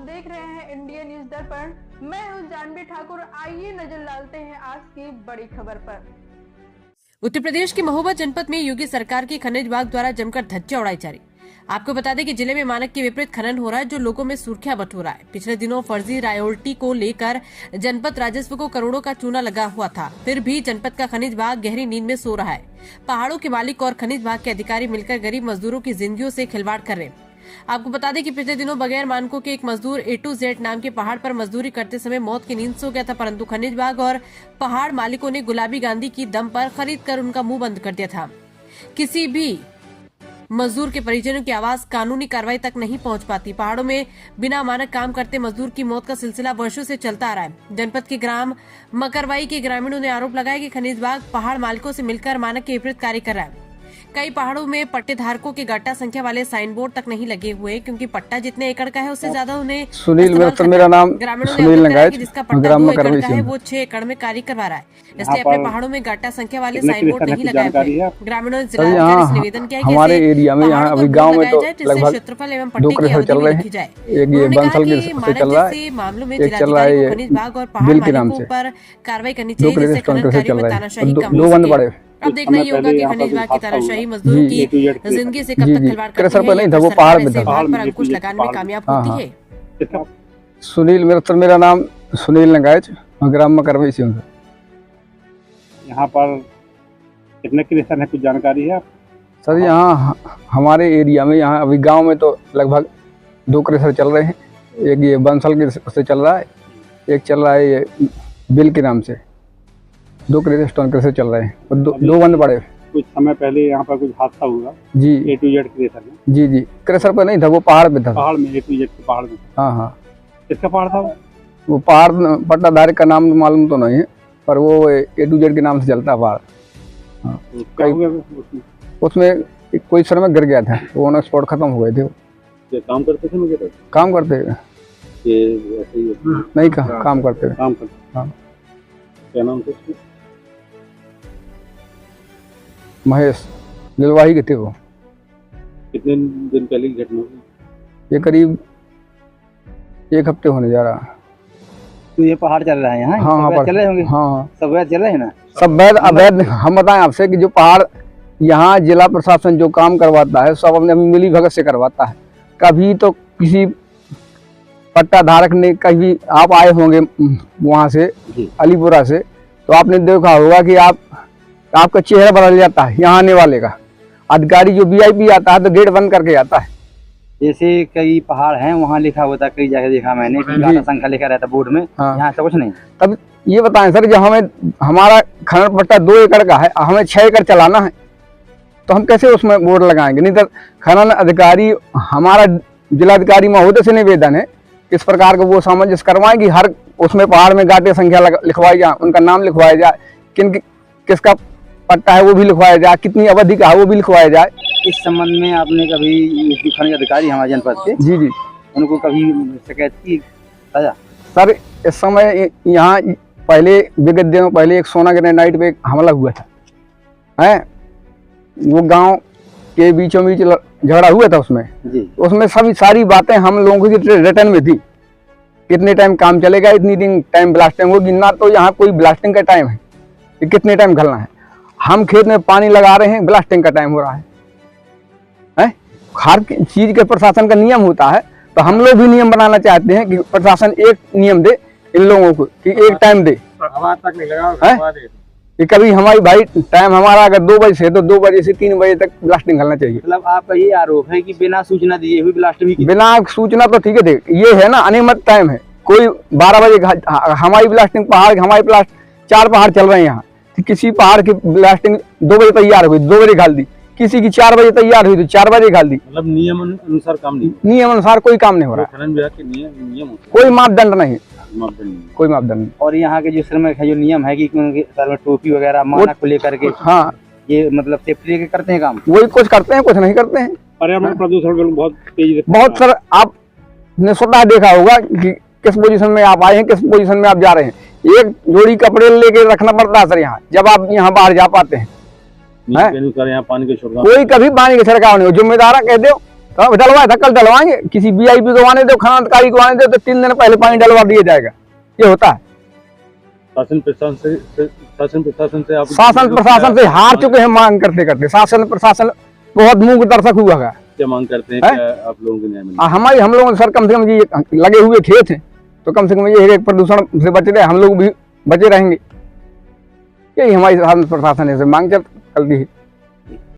देख रहे हैं इंडिया न्यूज दर्पण। मैं हूं जानवी ठाकुर। आइए नजर डालते हैं आज की बड़ी खबर पर। उत्तर प्रदेश के महोबा जनपद में योगी सरकार की खनिज विभाग द्वारा जमकर धज्जियां उड़ाई जा रही। आपको बता दें कि जिले में मानक के विपरीत खनन हो रहा है, जो लोगों में सुर्खियां बटोरा है। पिछले दिनों फर्जी रॉयल्टी को लेकर जनपद राजस्व को करोड़ों का चूना लगा हुआ था, फिर भी जनपद का खनिज विभाग गहरी नींद में सो रहा है। पहाड़ों के मालिक और खनिज विभाग के अधिकारी मिलकर गरीब मजदूरों की जिंदगियों से खिलवाड़ कर रहे हैं। आपको बता दें कि पिछले दिनों बगैर मानकों के एक मजदूर A to Z नाम के पहाड़ पर मजदूरी करते समय मौत की नींद सो गया था, परंतु खनिज विभाग और पहाड़ मालिकों ने गुलाबी गांधी की दम पर खरीद कर उनका मुंह बंद कर दिया था। किसी भी मजदूर के परिजनों की आवाज कानूनी कार्रवाई तक नहीं पहुंच पाती। पहाड़ों में बिना मानक काम करते मजदूर की मौत का सिलसिला वर्षों से चलता आ रहा है। जनपद के ग्राम मकरवाई के ग्रामीणों ने आरोप लगाया कि खनिज विभाग पहाड़ मालिकों से मिलकर मानक के विपरीत कार्य कर रहा है। कई पहाड़ों में पट्टे धारकों के गट्टा संख्या वाले साइन बोर्ड तक नहीं लगे हुए, क्योंकि पट्टा जितने एकड़ का है उससे ज्यादा उन्हें सुनील मेरा नाम सुनील लंगायत, जिसका पट्टा 2 एकड़ का है वो 6 एकड़ में कार्य करवा रहा है, इसलिए अपने पहाड़ों में गट्टा संख्या वाले साइन बोर्ड नहीं लगाए हुए। ग्रामीणों ने जिलाधिकारी से निवेदन किया है हमारे एरिया में यहाँ अभी गाँव में तो लगभग क्षेत्रफल एवं पट्टे की अवधि चल में रहे लिखी जाए। हैं। ये बंसल के से चल रहा है, मामलों में एक चल रहा जिलाधिकारी है को खनिज विभाग और पहाड़ मालिकों पर कार्रवाई करनी चाहिए, जिससे खनन कार्य में तानाशाही कम हो सके। अब देखना ही होगा कि खनिज विभाग की तानाशाही मजदूरों की जिंदगी से कब तक खिलवाड़ करती है, नहीं था वो पहाड़ में था। पर अंकुश लगाने में कामयाब होती है। सुनील मेरा नाम सुनील लंगायत, ग्राम मकरवाई से हूँ। यहाँ पर कितने क्रेशर है, कुछ जानकारी है सर? यहाँ हमारे एरिया में यहाँ अभी गांव में तो लगभग 2 क्रेशर चल रहे हैं। एक ये बंसल के से चल रहा है, एक चल रहा है ये बिल के नाम से। 2 क्रेशर स्टोन क्रेशर चल रहे हैं और दो बंद पड़े। कुछ समय पहले यहाँ पर कुछ हादसा हुआ जी, A to Z क्रेशर में। जी क्रेशर पर नहीं था, वो पहाड़ पे था। पहाड़ में A to Z के पहाड़ में। हाँ, किसका पहाड़ था वो पहाड़ पट्टाधारी का नाम मालूम तो नहीं है, पर वो A to Z के नाम से चलता है पहाड़। हाँ, क्या हो गया उसमें कोई श्रमिक गिर गया था, वो ऑन स्पॉट खत्म हो गए थे। वो काम करते थे मुझे काम करते नहीं काम करते। हाँ, क्या नाम था उसका? महेश गिलवाही के थे वो। कितने दिन पहले की घटना हुई? ये करीब 1 हफ्ते होने जा रहा। तो ये पहाड़ चल रहा है यहाँ? हाँ, चल रहे होंगे। हाँ, सब वैध चल रहे हैं ना? सब वैध अवैध। हम बताएं आपसे कि जो पहाड़ यहाँ जिला प्रशासन जो काम करवाता है सब अपने मिली भगत से करवाता है। कभी तो किसी पट्टा धारक ने, कभी आप आए होंगे वहाँ से अलीपुरा से, तो आपने देखा होगा कि आपका चेहरा बदल जाता है यहाँ आने वाले का। अधिकारी जो VIP आता है तो गेट बंद करके आता है। जैसे कई पहाड़ हैं वहाँ लिखा होता, कई जगह देखा मैंने गाटा संख्या लिखा रहता बोर्ड में। हाँ। यहाँ ऐसा कुछ नहीं। तब ये बताएं सर, जब हमारा खनन पट्टा 2 एकड़ का है, हमें 6 एकड़ चलाना है, तो हम कैसे उसमें बोर्ड लगाएंगे? नहीं तो खनन अधिकारी, हमारा जिलाधिकारी महोदय से निवेदन है इस प्रकार का वो सामंजस्य करवाएं कि हर उसमें पहाड़ में गाटे संख्या लिखवाई जाए, उनका नाम लिखवाया जाए, किसका पट्टा है वो भी लिखवाया जाए, कितनी अवधि का है वो भी लिखवाया जाए। इस संबंध में आपने कभी खनिज अधिकारी हमारे जनपद के जी उनको कभी शिकायत की? सर इस समय यहाँ पहले विगत दिनों पहले एक सोना ग्रेनाइट पे हमला हुआ था, है वो गांव के बीचों बीच झगड़ा हुआ था। उसमें सारी बातें हम लोगों की रिटर्न में थी। कितने टाइम काम चलेगा, इतनी दिन टाइम ब्लास्टिंग होगी ना, तो यहाँ कोई ब्लास्टिंग का टाइम है कि कितने टाइम घलना है। हम खेत में पानी लगा रहे हैं, ब्लास्टिंग का टाइम हो रहा है। हर चीज के प्रशासन का नियम होता है, तो हम लोग भी नियम बनाना चाहते हैं कि प्रशासन एक नियम दे इन लोगों को कि एक टाइम दे। कि कभी हमारी भाई टाइम हमारा अगर 2 बजे से तो 2 बजे से 3 बजे तक ब्लास्टिंग करना चाहिए। मतलब आपका ये आरोप है कि बिना सूचना दिए हुई ब्लास्टिंग की? बिना सूचना तो ठीक है, देख ये है ना अनियमित टाइम है। कोई 12 बजे हमारी ब्लास्टिंग पहाड़, हमारी ब्लास्ट 4 पहाड़ चल रहे हैं यहाँ, किसी पहाड़ की ब्लास्टिंग 2 बजे तैयार हुई, 2 बजे घाल दी, किसी की 4 बजे तैयार हुई तो 4 बजे घाल दी। मतलब नियम अनुसार काम नहीं, नियम अनुसार कोई काम नहीं हो रहा। खनन विभाग के नियम कोई मापदंड नहीं, कोई मापदंड नहीं। और यहाँ के जो श्रमिक है जो नियम है कि उनके सर में टोपी वगैरह मानक को लेकर के, हाँ ये मतलब सेफ्टी लेके करते हैं काम? वही कुछ करते हैं, कुछ नहीं करते हैं। पर्यावरण प्रदूषण बहुत तेज, बहुत सर आपने स्वतः देखा होगा कि किस पोजीशन में आप आए हैं, किस पोजीशन में आप जा रहे हैं। एक जोड़ी कपड़े लेके रखना पड़ता है सर यहाँ, जब आप यहाँ बाहर जा पाते हैं। यहाँ पानी का छिड़काव, कोई कभी पानी का छिड़काव नहीं हो। जिम्मेदार कह दो तो अब डलवाया था, कल डलवाएंगे। किसी वीआईपी को आने दो, खननकारी को आने दो, तो 3 दिन पहले पानी डलवा दिया जाएगा। ये होता है। शासन प्रशासन से आप शासन प्रशासन से हार चुके हैं मांग करते करते। शासन प्रशासन बहुत मूक दर्शक हुआ है। क्या मांग करते हैं? क्या आप लोगों को न्याय मिले? हम लोग सर कम से कम ये लगे हुए खेत हैं, तो कम से कम ये है कि प्रदूषण से बच रहे, हम लोग भी बचे रहेंगे। यही हमारी शासन प्रशासन से मांग चलती है।